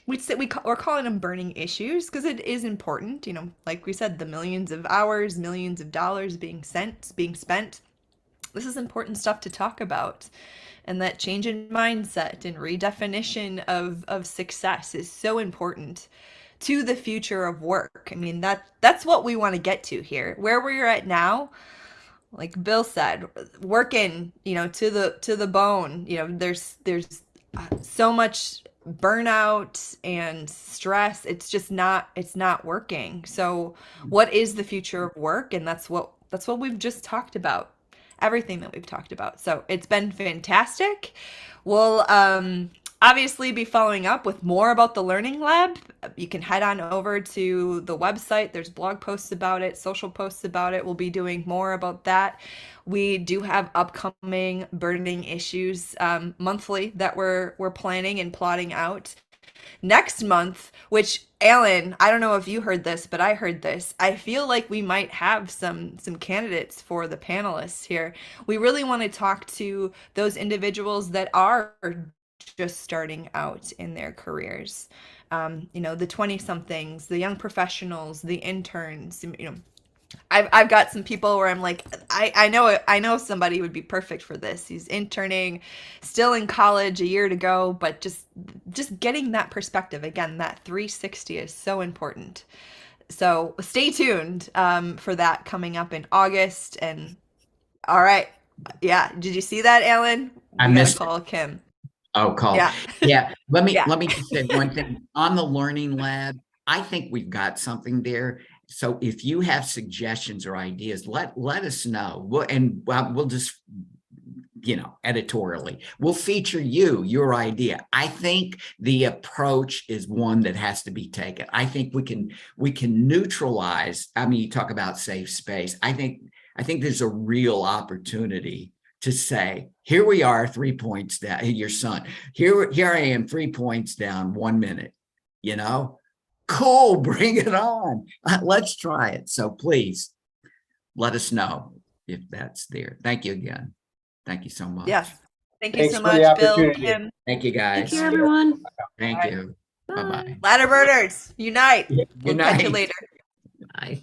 we're calling them burning issues because it is important, like we said, the millions of hours, millions of dollars being spent. This is important stuff to talk about. And that change in mindset and redefinition of success is so important to the future of work. I mean, that's what we want to get to here. Where we're at now, like Bill said, working, to the bone, there's so much burnout and stress. It's not working. So what is the future of work? And that's what we've just talked about. Everything that we've talked about. So it's been fantastic. We'll obviously be following up with more about the Learning Lab. You can head on over to the website. There's blog posts about it, social posts about it. We'll be doing more about that. We do have upcoming burning issues monthly that we're planning and plotting out. Next month, which Alan, I don't know if you heard this, but I heard this. I feel like we might have some candidates for the panelists here. We really want to talk to those individuals that are just starting out in their careers. The 20-somethings, the young professionals, the interns, I've got some people where I'm like, I know somebody would be perfect for this. He's interning, still in college, a year to go, but just getting that perspective, again, that 360 is so important. So stay tuned for that coming up in August. And all right, yeah, did you see that, Alan? I We gotta missed call Kim. Oh, call. Yeah. Yeah. Let Yeah. me just say one thing on the Learning Lab. I think we've got something there. So if you have suggestions or ideas, let us know. We'll just, editorially, we'll feature your idea. I think the approach is one that has to be taken. I think we can neutralize. I mean, you talk about safe space. I think there's a real opportunity to say, here we are, 3 points down. Your son, here I am, 3 points down, 1 minute. Cool, bring it on. Let's try it. So please let us know if that's there. Thank you again. Thank you so much. Yes. Thank you Thanks so for the much, Bill, opportunity. Kim. Thank you, Thank guys. you, everyone. Thank you. Bye. Bye-bye. Ladder birders, unite. Good We'll catch you night. later. Bye.